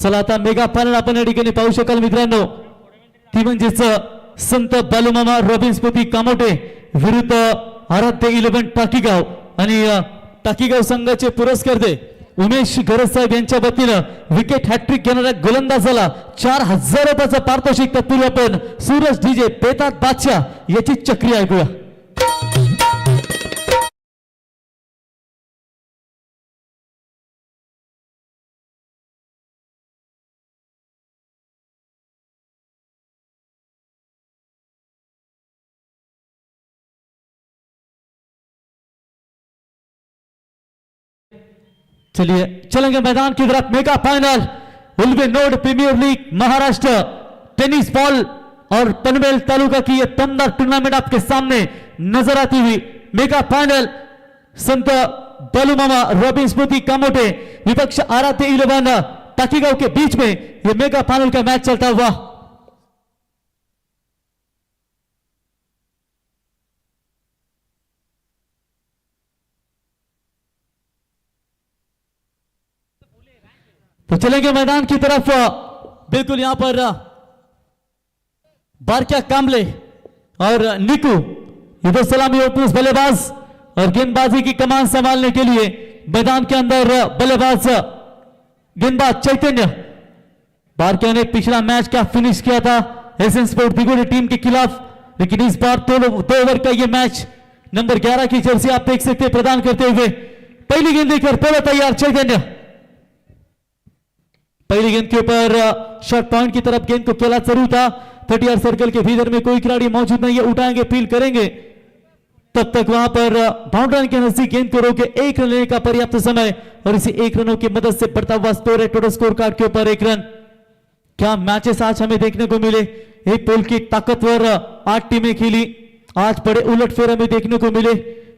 चला आता mega final आपण या ठिकाणी पाहू शकाल मित्रांनो, ती म्हणजेच संत बालूमामा रॉबिन स्मृती कामोटे विरुद्ध आराध्य 11 टाकीगाव आणि टाकीगाव संघाचे पुरस्कर्ते उमेश गरज साहेब यांच्या वतीनं विकेट हॅट्रिक घेणाऱ्या गोलंदाजाला 4000 रुपयाचा पारितोषिक. तत्पूर्वी आपण सूरज डीजे बेतात बादशाह याची चक्री ऐकूया. चलिए चलेंगे मैदान की तरफ. Mega final Ulwe node premier league Maharashtra tennis ball और पनवेल तालुका की यह दमदार टूर्नामेंट आपके सामने नजर आती हुई. मेगा फाइनल संत बालूमामा रॉबिन स्मृति कामोटे विपक्ष आराध्य 11 टाकीगांव के बीच में यह मेगा फाइनल का मैच चलता हुआ. तो चलेंगे मैदान की तरफ. बिल्कुल यहां पर बारक्या कामले और निकू इधर सलामी ओपनर्स बल्लेबाज और गेंदबाजी की कमान संभालने के लिए मैदान के अंदर बल्लेबाज गेंदबाज चैतन्य. बारक्या ने पिछला मैच क्या फिनिश किया था एसएन स्पोर्ट दिगोड़ी टीम के खिलाफ, लेकिन इस बार 2 ओवर का यह मैच नंबर 11 की जर्सी आप देख सकते प्रदान करते हुए पहली गेंद लेकर पूरा तैयार चैतन्य. पहली गेंद के ऊपर शॉट पॉइंट की तरफ गेंद को खेला जरूर था. 30 सर्कल के भीतर में कोई खिलाड़ी मौजूद नहीं है, उठाएंगे फील करेंगे तब तक वहां पर बाउंड्री के नजदीक गेंद को रोके 1 रन लेने का पर्याप्त समय और इसी 1 रनों की मदद से बढ़ता हुआ स्कोर है. टोटल स्कोर कार्ड के ऊपर 1 रन. क्या मैचेस आज हमें देखने को मिले. एक पोल की ताकतवर 8 टीमें खेली. आज बड़े उलटफेर हमें देखने को मिले.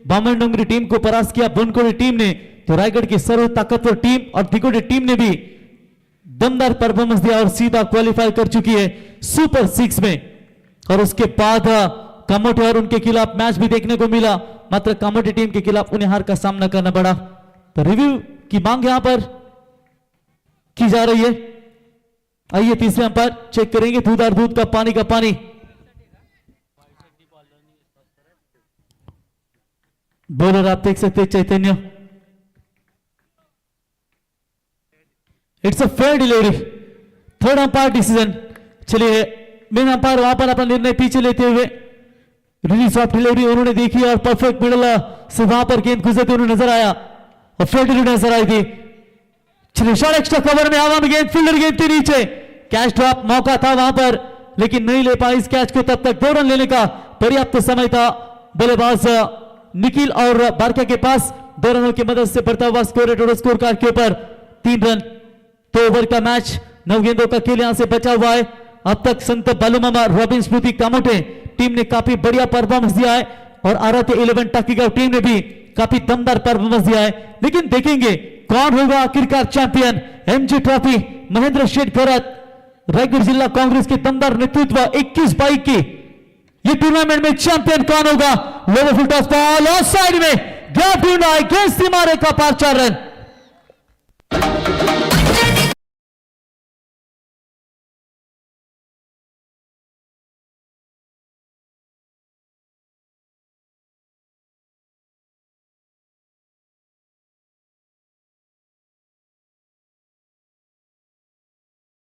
बामन डोंगरी टीम को परास्त किया बुनकोड़ी टीम ने, तो रायगढ़ की सर्व ताकतवर टीम और दिगोड़ी टीम ने भी दमदार परफॉर्मेंस दिया और सीधा क्वालिफाई कर चुकी है सुपर 6 में. और उसके बाद कामोटे और उनके खिलाफ मैच भी देखने को मिला, मात्र कामोटे टीम के खिलाफ उन्हें हार का सामना करना पड़ा. तो रिव्यू की मांग यहां पर की जा रही है. आइए तीसरे अंपायर चेक करेंगे. दूध और दूध का पानी. बॉलर आप देख सकते Chaitanya. It's a fair delivery. Third umpire decision. चलिए मेन अंपायर वहां पर अपना निर्णय पीछे लेते हुए रिलीज ऑफ डिलीवरी उन्होंने देखी और परफेक्ट मिडल से वहां पर गेंद गुजरते हुए नजर आया और फेयर डिलीवरी नजर आई थी. चलिए शॉट एक्स्ट्रा कवर में हवा में गेंद फील्डर गेंद के नीचे कैच ड्रॉप मौका था वहां पर, लेकिन नहीं ले पाई इस कैच को. तब तक 2 रन लेने का पर्याप्त समय था बल्लेबाज निखिल और बारका के पास. 2 रनों की मदद से बढ़ता हुआ स्कोर है. टोटल स्कोर कार्ड के ऊपर 3 रन. 2 ओवर का मैच 9 गेंदों का खेल यहां से बचा हुआ है. अब तक संत बालूमामा रॉबिन स्मृति कामोटे टीम ने काफी बढ़िया परफॉर्मेंस दिया है और आराध्य 11 टाकीगांव टीम ने भी काफी दमदार परफॉर्मेंस दिया है. लेकिन देखेंगे कौन होगा आखिरकार champion. MG trophy Mahendra Sheth Bharat Raigarh जिला कांग्रेस के दमदार नेतृत्व 21-22 की ये टूर्नामेंट में चैंपियन कौन होगा. Lower full toss ball of side में ग्रैब ढूंढा गेंद सीमा रेखा पार 4 रन.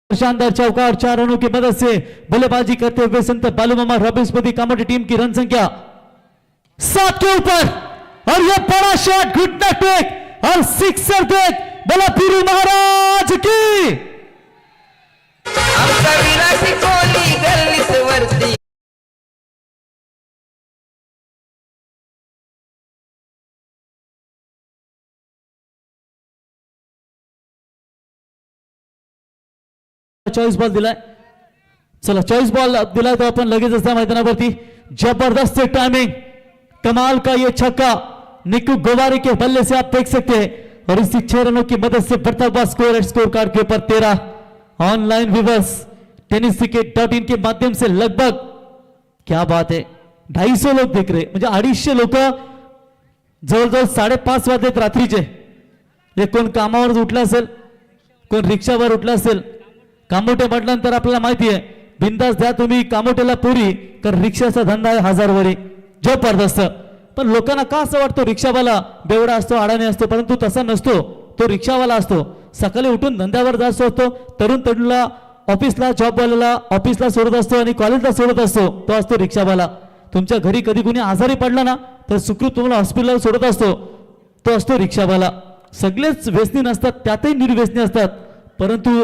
शानदार चौका और 4 रनों की मदद से बल्लेबाजी करते हुए संत बालूमामा रॉबिन स्मृति कामोटे टीम की रन संख्या 7 के ऊपर. और यह बड़ा शॉट घुटना टेक और सिक्सर देख बोला पीरू महाराज की. चॉईस बॉल दिलाय. चला चॉईस बॉल दिलाय तो आपण लगेच असता मैदानावरती. जबरदस्त टाइमिंग, कमाल का ये छक्का निकू गोवारी के बल्ले से आप देख सकते हैं और इसी 6 रनों की मदद से बढ़ता हुआ स्कोर है. स्कोर कार्ड के ऊपर 13. ऑनलाइन व्यूअर्स tenniscricket.in के माध्यम से लगभग क्या बात है 250 लोक देख रहे, म्हणजे 250 लोक जवळजवळ 5:30 वाजलेत रात्रीचे. हे कोण कामावर उठला असेल कोण रिक्षावर उठला असेल, कामोटे म्हटल्यानंतर आपल्याला माहिती आहे बिंदास द्या तुम्ही कामोटेला पुरी, कारण रिक्षाचा धंदा आहे हजारवरी जबरदस्त. पण लोकांना का असं वाटतं रिक्षावाला बेवडा असतो, अडाणी असतो, परंतु तसा नसतो. तो रिक्षावाला असतो, सकाळी उठून धंद्यावर जात असतो, तरुण तरुणला ऑफिसला, जॉबवाल्याला ऑफिसला सोडत असतो आणि कॉलेजला सोडत असतो, तो असतो रिक्षावाला. तुमच्या घरी कधी कुणी आजारी पडला ना तर सुखरूप तुम्हाला हॉस्पिटलला सोडत असतो, तो असतो रिक्षावाला. सगळेच व्यसनी नसतात, त्यातही निर्व्यसनी असतात, परंतु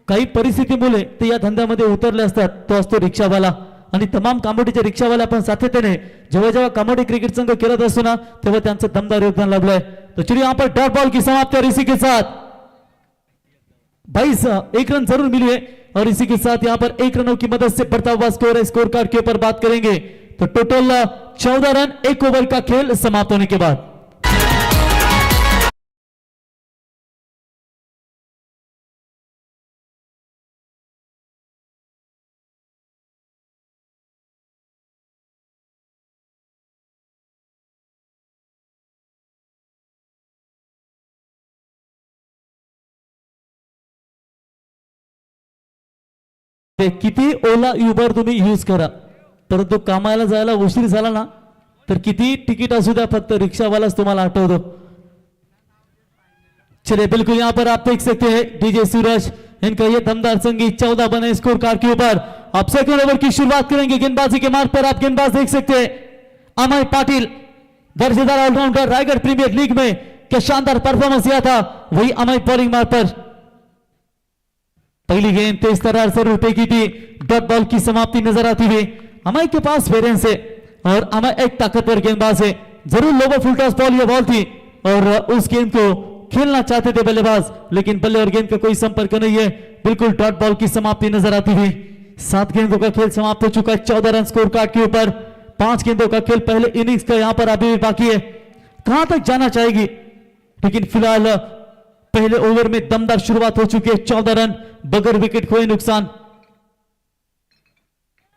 काही परिस्थितीमुळे ते या धंद्यामध्ये उतरले असतात, तो असतो रिक्षावाला. आणि तमाम कामोडीचे रिक्षावाले आपण सातत्याने जेव्हा जेव्हा कामोडी क्रिकेट संघ खेळत असतो ना तेव्हा त्यांचं दमदार योगदान लाभलंय. तो चलिए यहाँ पर डॉट बॉल की समाप्ति और इसी के साथ 22 एक रन जरूर मिली है और इसी के साथ यहाँ पर 1 रनों की मदद से बढ़ता हुआ स्कोर है. स्कोर कार्ड के ऊपर बात करेंगे तो टोटल 14 रन 1 ओवर का खेल समाप्त होने के बाद. किती ओला युबर तुम्ही यूज करा, परंतु कामाला जायला उशीर झाला ना तर किती तिकीट असू द्या, फक्त रिक्षावालाच तुम्हाला आठवतो. चलिए बिल्कुल यहाँ पर आप देख सकते हैं डीजे सूरज इनका ये दमदार संगीत 14 बने स्कोर कार्ड के ऊपर. आप सेकंड ओवर की शुरुआत करेंगे. गेंदबाजी के मार्ग पर आप गेंदबाज देख सकते हैं अमय पाटिल, दर्जेदार ऑलराउंडर, रायगढ़ प्रीमियर लीग में क्या शानदार परफॉर्मेंस किया था, वही अमय बॉलिंग मार्ग पर. पहली गेंद तेज तर्रार से रुपए की थी, डॉट बॉल की समाप्ति नजर आती हुई. अमय के पास वेरियंस है और अमय एक ताकतवर गेंदबाज है. जरूर लोवर फुल टॉस बॉल ये बॉल थी और उस गेंद को खेलना चाहते थे बल्लेबाज, लेकिन बल्ले और गेंद का कोई संपर्क नहीं है. बिल्कुल डॉट बॉल की समाप्ति नजर आती हुई. 7 गेंदों का खेल समाप्त हो चुका है 14 रन स्कोर कार्ड के ऊपर. 5 गेंदों का खेल पहले इनिंग्स का यहां पर अभी भी बाकी है, कहां तक जाना चाहेगी, लेकिन फिलहाल पहले ओवर में दमदार शुरुआत हो चुकी है. 14 रन बगैर विकेट खोए नुकसान.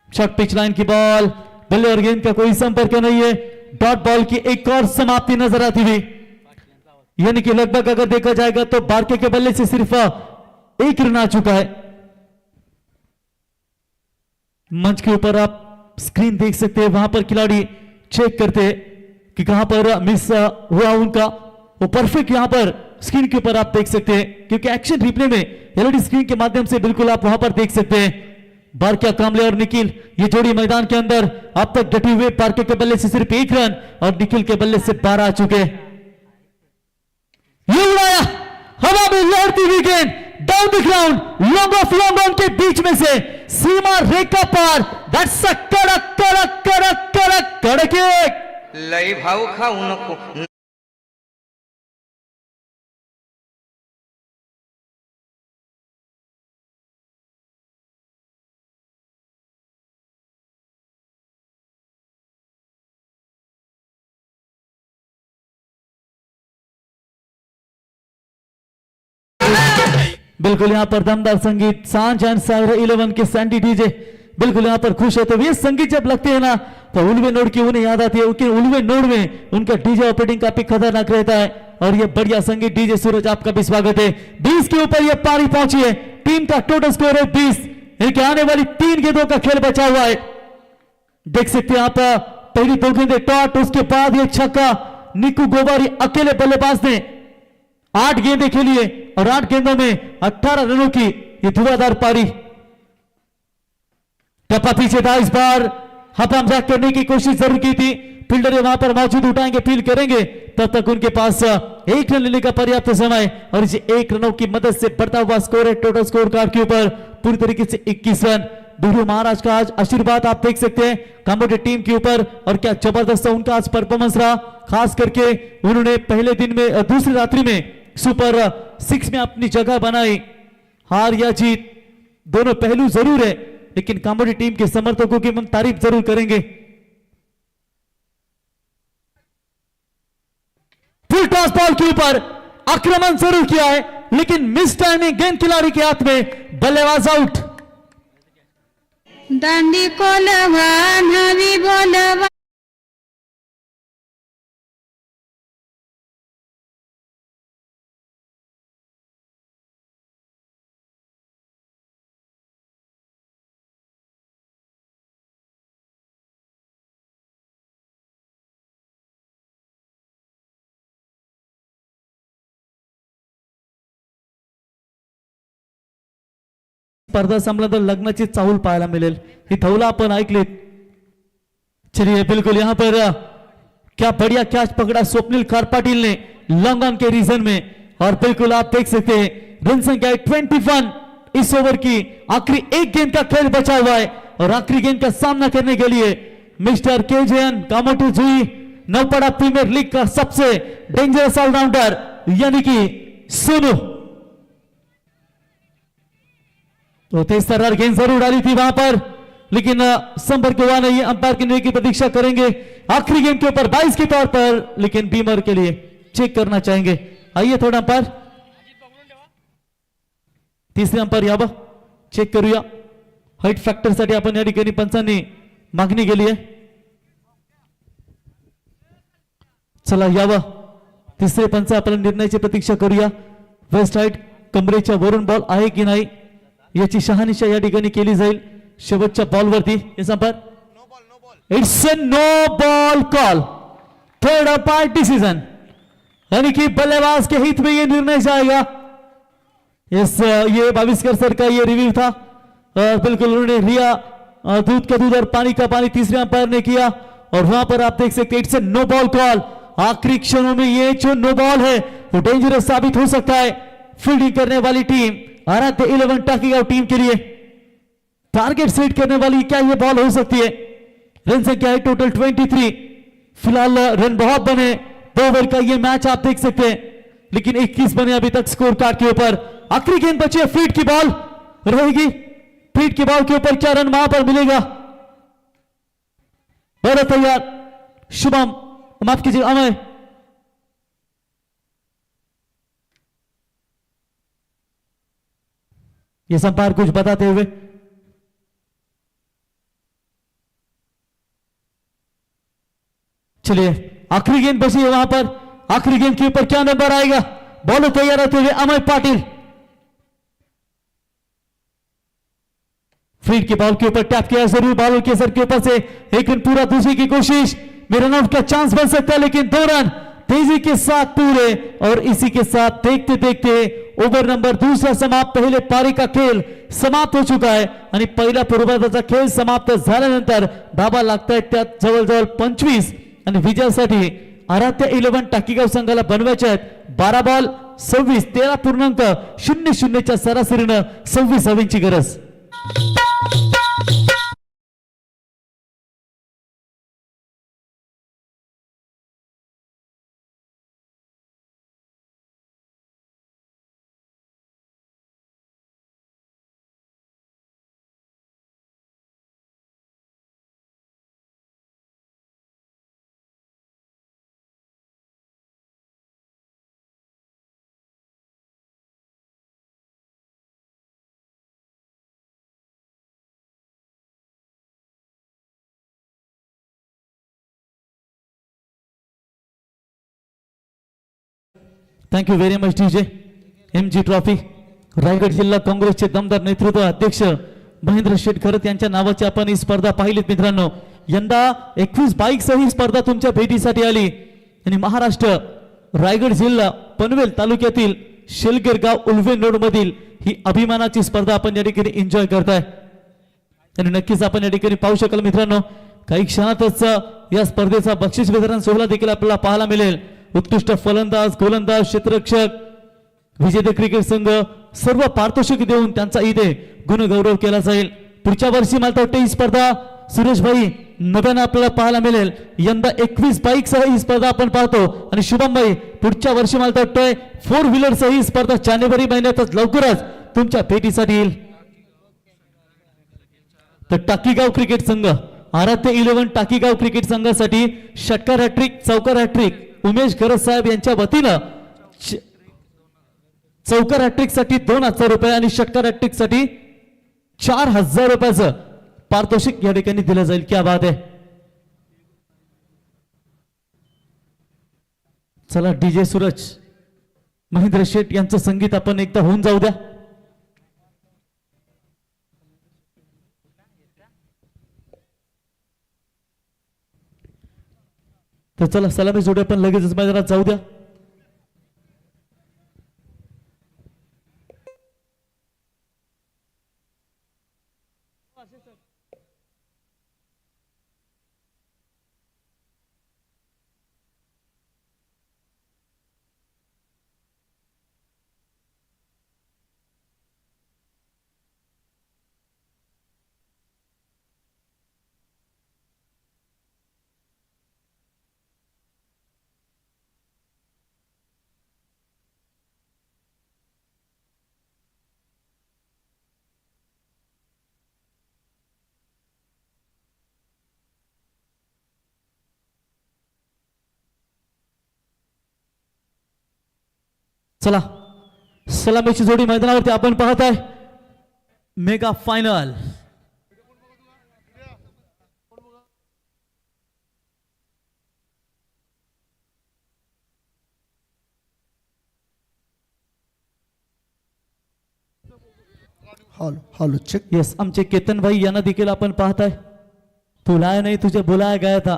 शॉर्ट पिच लाइन की बॉल, बल्ले और गेंद का कोई संपर्क नहीं है. डॉट बॉल की एक और समाप्ति नजर आती हुई, यानी कि लगभग अगर देखा जाएगा तो बारके के बल्ले से सिर्फ 1 रन आ चुका है. मंच के ऊपर आप स्क्रीन देख सकते हैं, वहां पर खिलाड़ी चेक करते हैं कि कहां पर मिस हुआ उनका. वो परफेक्ट यहां पर स्क्रीन के ऊपर आप देख सकते हैं, क्योंकि एक्शन रिप्ले में एलईडी स्क्रीन के माध्यम से बिल्कुल आप वहां पर देख सकते हैं. बारके कामले और निखिल ये जोड़ी मैदान के अंदर अब तक डटे हुए. बारके के बल्ले से सिर्फ 1 रन और निखिल के बल्ले से 12 आ चुके. ये उड़ाया हवा में लहरती हुई गेंद down the ground, long off long on के बीच में से सीमा रेखा पार. दैट्स अ कड़क कड़क कड़क कड़क कड़क. लई भाऊ खाऊ नको. बिल्कुल यहाँ पर दमदार संगीत सांझ एंड सागर 11 के सैंडी डीजे बिल्कुल यहाँ पर खुश है. तो ये संगीत जब लगते हैं ना तो उल्वे नोड की उन्हें याद आती है, क्योंकि उल्वे नोड में उनका डीजे ऑपरेटिंग काफी खतरनाक रहता है. और ये बढ़िया संगीत डीजे सूरज आपका भी स्वागत है. 20 के ऊपर ये पारी पहुंची है. टीम का टोटल स्कोर है 20. इनके आने वाली 3 गेंदों का खेल बचा हुआ है. देख सकते हैं आप पहली 2 गेंदें टॉट, उसके बाद ये छक्का. निकू गोबारी अकेले बल्लेबाज ने 8 गेंदें खेली है और 8 गेंदों में 18 रनों की ये धुआंधार पारी. टप्पा पीछे था, इस बार हथम जैक करने की कोशिश जरूर की थी. फील्डर वहां पर मौजूद उठाएंगे, फील्ड करेंगे, तब तक उनके पास 1 रन लेने का पर्याप्त समय और इसे 1 रनों की मदद से बढ़ता हुआ स्कोर है टोटल स्कोर कार्ड के ऊपर पूरी तरीके से 21 रन. बिरजू महाराज का आज आशीर्वाद आप देख सकते हैं कामोडी टीम के ऊपर, और क्या जबरदस्त उनका आज परफॉर्मेंस रहा. खास करके उन्होंने पहले दिन में दूसरी रात्रि में सुपर 6 में अपनी जगह बनाई. हार या जीत दोनों पहलू जरूर है, लेकिन कामोडी टीम के समर्थकों की हम तारीफ जरूर करेंगे. फुल टॉस बॉल के ऊपर आक्रमण जरूर किया है, लेकिन मिस टाइमिंग गेंद खिलाड़ी के हाथ में, बल्लेबाज आउट. दांडी कोलवा नवी बोलवा स्पर्धा संपल्यानंतर लग्नाची चाहूल पाहायला मिळेल ही धौला आपण ऐकलीत. चलिए बिल्कुल यहाँ पर क्या बढ़िया कैच पकड़ा स्वप्निल कारपाटिल ने लॉन्ग ऑन के रीजन में और बिल्कुल आप देख सकते हैं रन संख्या 21 इस ओवर की आखिरी एक गेंद का खेल बचा हुआ है और आखिरी गेंद का सामना करने के लिए मिस्टर केजेएन कामोटू जुई नवपड़ा प्रीमियर लीग का सबसे डेंजरस ऑलराउंडर यानी कि सोनू. तो तेज तर्रार गेंद जरूर डाली थी वहां पर लेकिन संपर्क हुआ नहीं. अंपायर के निर्णय की प्रतीक्षा करेंगे आखिरी गेंद के ऊपर 22 के तौर पर लेकिन बीमर के लिए चेक करना चाहेंगे. आइए थोड़ा अंपायर तिसरे अंपायर यावं चेक करूया. हाईट फॅक्टर साठी आपण या ठिकाणी पंचांनी मागणी केली आहे. चला यावं तिसरे पंच आपल्या निर्णयाची प्रतीक्षा करूया. वेस्ट हाईट कमरेच्या वरून बॉल आहे की नाही याची शहानिशा या ठिकाणी केली जाईल शेवटच्या बॉलवरती. It's a no ball call third umpire decision यानी कि बल्लेबाज के हित में ये निर्णय जाएगा. यस ये भाविस्कर सर का ये रिव्यू था और बिल्कुल उन्होंने लिया दूध का दूध और पानी का पानी तीसरे अंपायर ने किया और वहां पर आप देख सकते हैं it's a no ball call. आखिरी क्षणों में ये जो नो बॉल है वो डेंजरस साबित हो सकता है फील्डिंग करने वाली टीम आराध्य 11 टाकीगांव टीम के लिए. टारगेट सेट करने वाली क्या ये बॉल हो सकती है. रन संख्या है टोटल 23. फिलहाल रन बहुत बने 2 ओवर का ये मैच आप देख सकते हैं लेकिन 21 बने अभी तक स्कोर कार्ड के ऊपर. आखिरी गेंद बची है फीट की बॉल रहेगी. फीट की बॉल के ऊपर क्या रन वहां पर मिलेगा. बड़ा तैयार शुभम माफ कीजिए अमय ये संपार कुछ बताते हुए चलिए आखिरी गेंद बची है वहां पर. आखिरी गेंद के ऊपर क्या नंबर आएगा. बॉलर तैयार रहते हुए अमय पाटिल फील्ड की बॉल के ऊपर टैप किया जरूर बॉलर के सर के ऊपर से एक रन पूरा दूसरे की कोशिश में रन आउट का चांस बन सकता है लेकिन 2 रन तेजी के साथ पूरे और इसी के साथ देखते देखते ओव्हर नंबर दूसरा समाप्त. पहिले पारी का खेळ समाप्त हो चुका आहे आणि पहिला पूर्वार्धाचा खेळ समाप्त झाल्यानंतर धाबा लागतायत त्यात जवळजवळ 25 आणि विजयासाठी आराध्य 11 टाकीगाव संघाला बनवायचे आहेत 12 बॉल 26 13.00 च्या सरासरीनं 26 धावांची गरज. Thank you very much DJ. MG trophy Raigad जिल्हा काँग्रेसचे दमदार नेतृत्व अध्यक्ष महेंद्र शेठ खरत यांच्या नावाची आपण ही स्पर्धा पाहिलीत मित्रांनो. यंदा 21 बाईकसह ही स्पर्धा तुमच्या भेटीसाठी आली आणि महाराष्ट्र रायगड जिल्हा पनवेल तालुक्यातील शेलगेर गाव उल्वे नोड मधील ही अभिमानाची स्पर्धा आपण या ठिकाणी एन्जॉय करताय आणि नक्कीच आपण या ठिकाणी पाहू शकाल मित्रांनो काही क्षणातच या स्पर्धेचा बक्षीस वितरण सोहळा देखील आपल्याला पाहायला मिळेल. उत्कृष्ट फलंदाज गोलंदाज क्षेत्ररक्षक विजेते क्रिकेट संघ सर्व पारितोषिक देऊन त्यांचा इथे गुणगौरव केला जाईल. पुढच्या वर्षी मला वाटतं ही स्पर्धा सुरेश भाई नव्यानं आपल्याला पाहायला मिळेल. यंदा 21 बाईकसह ही स्पर्धा आपण पाहतो आणि शुभम भाई पुढच्या वर्षी मला वाटतंय 4 व्हीलर सह ही स्पर्धा जानेवारी महिन्यातच लवकरच तुमच्या भेटीसाठी येईल. तर टाकीगाव क्रिकेट संघ आराध्य 11 टाकीगाव क्रिकेट संघासाठी षटकार हॅट्रिक चौकार हॅट्रिक उमेश गरज साहेब यांच्या वतीनं चौकार हॅट्रिक साठी 2000 रुपये आणि षटकार हॅट्रिक साठी 4000 रुपयाचं पारितोषिक या ठिकाणी दिलं जाईल. क्या बात आहे. चला डीजे सूरज महेंद्र शेठ यांचं संगीत आपण एकदा होऊन जाऊ द्या. तर चला सलामी जोड्या पण लगेचच मैदानात जाऊ द्या. चला सलामीची जोडी मैदानावरती आपण पाहत आहे mega final. Hello hello check. Yes आमचे केतन भाई यांना देखील आपण पाहत आहे. तुला नाही तुझे बुलाया गया था.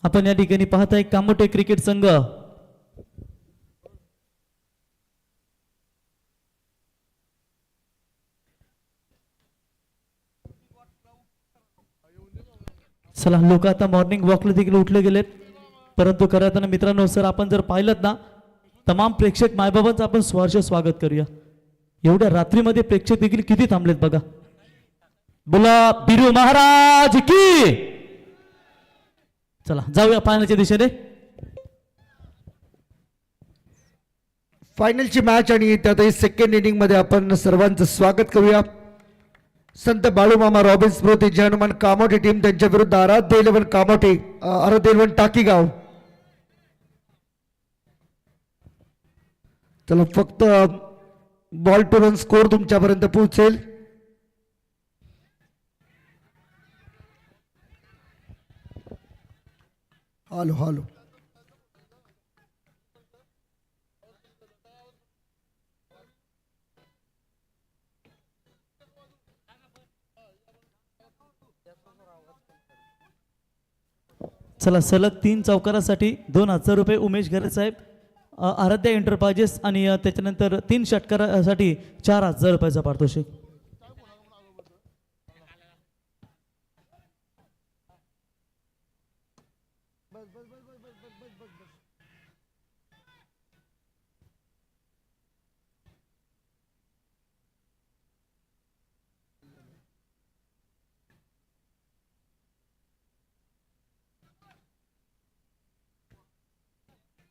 आपण या ठिकाणी पाहत आहे कामोटे क्रिकेट संघ चला लोक आता मॉर्निंग वॉकला देखील उठले गेलेत. परंतु करताना मित्रांनो सर आपण जर पाहिलं ना तमाम प्रेक्षक मायबाबांचं आपण सहर्ष स्वागत करूया. एवढ्या रात्रीमध्ये प्रेक्षक देखील किती थांबलेत बघा. बोला बिरू महाराज की. चला जाऊया फायनलच्या दिशेने. फायनलची मॅच आणि त्यातही सेकंड इनिंग मध्ये आपण सर्वांचं स्वागत करूया. संत बाळूमामा रॉबिन्स स्मृती जय हनुमान कामोठे टीम त्यांच्या विरुद्ध आराध्य 11 कामोठे आराध्य 11 टाकीगाव. चला फक्त बॉल टू रन स्कोर तुमच्यापर्यंत पोहोचेल. हॅलो हॅलो चला सलग 3 चौकारासाठी 2000 रुपये उमेश घरे साहेब आराध्या एंटरप्राइजेस आणि त्याच्यानंतर 3 षटकारासाठी 4000 रुपयाचा पारितोषिक.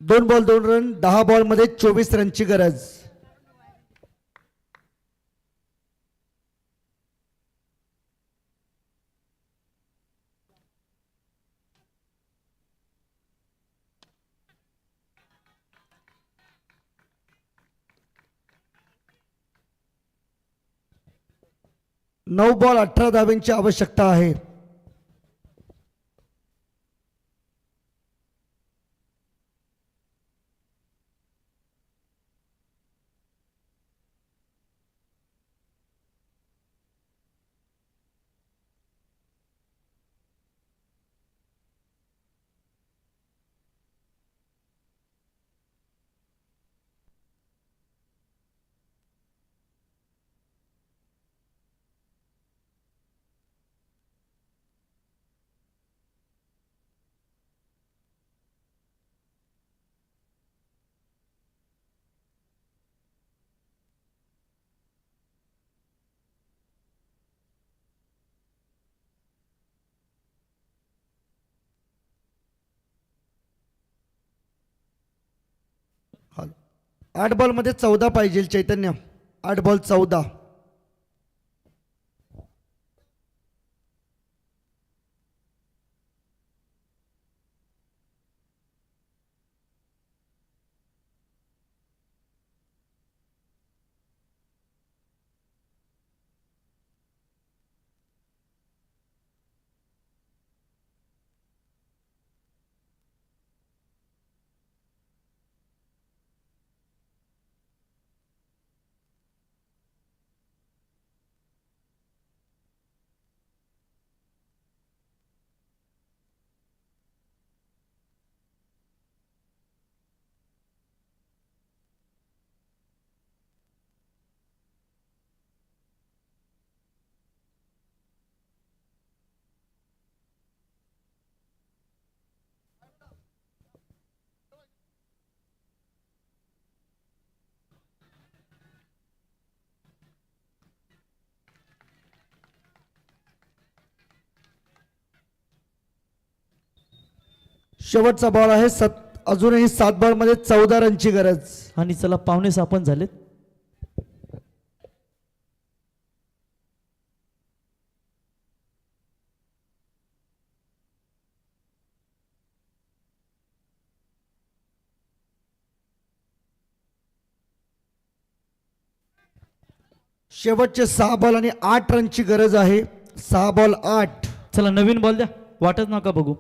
दोन बॉल 2 रन 10 बॉल मध्ये 24 रनची गरज. नऊ बॉल 18 धाब्यांची आवश्यकता आहे. हॅलो 8 बॉल मध्ये 14 पाहिजे चैतन्य. 8 बॉल 14. शेवटचा बॉल आहे अजूनही 7 बॉल मध्ये 14 रनची गरज. आणि चला पाहुणे सापन झालेत. शेवटचे 6 बॉल आणि 8 रनची गरज आहे. 6 बॉल 8. चला नवीन बॉल द्या, वाटच नका बघू.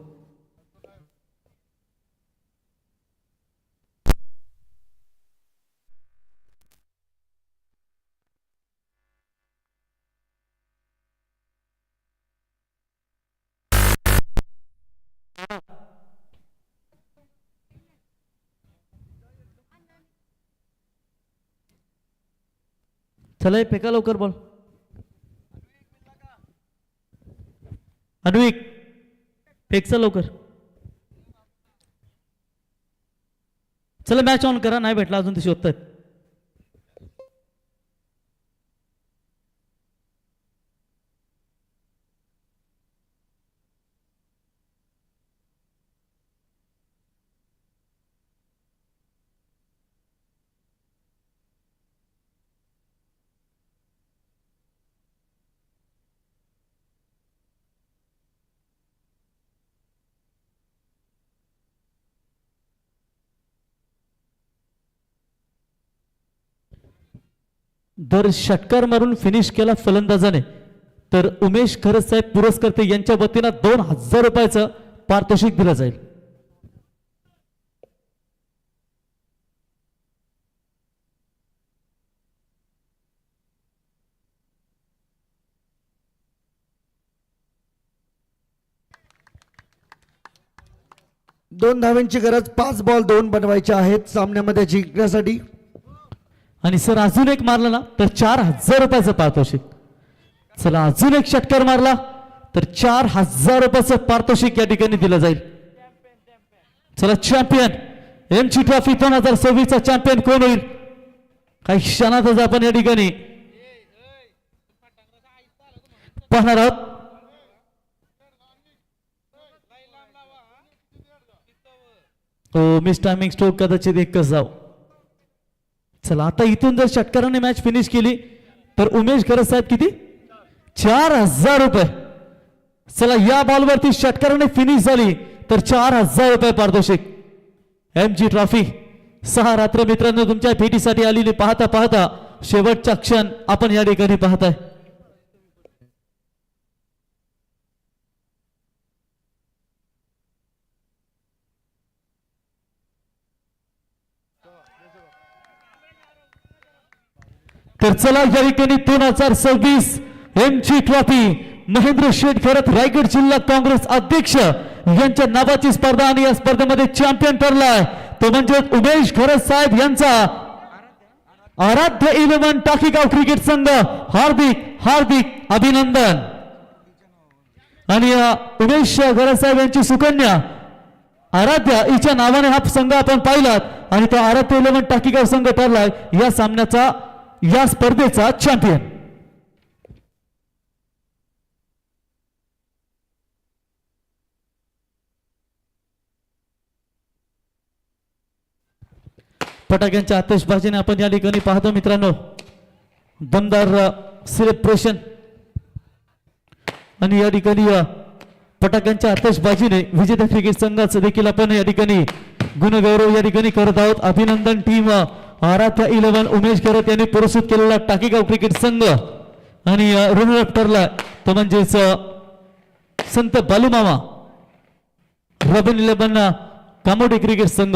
चला हे फेका लवकर बॉल. अन्विक फेकचा लवकर. चला मॅच ऑन करा, नाही भेटला अजून ते शोधतायत. दर षटकार मारून फिनिश केला फलंदाजाने तर उमेश खरस साहेब पुरस्कर्ते यांच्या वतीनं 2000 रुपयाचं पारितोषिक दिलं जाईल. दोन धावांची गरज. 5 बॉल 2 बनवायचे आहेत सामन्यामध्ये जिंकण्यासाठी. आणि सर अजून एक मारला ना तर 4000 रुपयाचं पारितोषिक. चला अजून एक षटकार मारला तर 4000 रुपयाचं पारितोषिक या ठिकाणी दिलं जाईल. चला चॅम्पियन एमची ट्रॉफी 2026 चा चॅम्पियन कोण होईल काही क्षणातच आपण या ठिकाणी पाहणार आहोत. मिस टायमिंग स्ट्रोक कदाचित एकच जाव. चला आता इथून जर षटकाराने मॅच फिनिश केली तर उमेश खरस साहेब किती 4000 रुपये. चला या बॉलवरती षटकाराने फिनिश झाली तर 4000 रुपये पारितोषिक. एमजी ट्रॉफी 6 रात्र मित्रांनो तुमच्या भेटीसाठी आलेली. पाहता पाहता शेवटचा क्षण आपण या ठिकाणी पाहताय. तर चला या ठिकाणी 2026 एमची ट्रॉफी महेंद्र शेठ खरत रायगड जिल्हा काँग्रेस अध्यक्ष यांच्या नावाची स्पर्धा आणि या स्पर्धेमध्ये चॅम्पियन ठरलाय तो म्हणजे उमेश खरत साहेब यांचा आराध्य 11 टाकीगाव क्रिकेट संघ. हार्दिक हार्दिक अभिनंदन. आणि उमेश खरत साहेब यांची सुकन्या आराध्या हिच्या नावाने हा संघ आपण पाहिलात आणि तो आराध्य 11 टाकीगाव संघ ठरलाय या सामन्याचा या स्पर्धेचा चॅम्पियन. फटाक्यांच्या आतिषबाजीने आपण या ठिकाणी पाहतो मित्रांनो दमदार सेलिब्रेशन. आणि या ठिकाणी फटाक्यांच्या आतिषबाजीने विजेता क्रिकेट संघाचं देखील आपण या ठिकाणी गुणगौरव या ठिकाणी करत आहोत. अभिनंदन टीम आराध्या 11 उमेश खरत यांनी पुरस्कृत केलेला टाकीगाव क्रिकेट संघ आणि रनर अप ठरला तो म्हणजेच संत बालूमामा रॉबिन 11 कामोडी क्रिकेट संघ.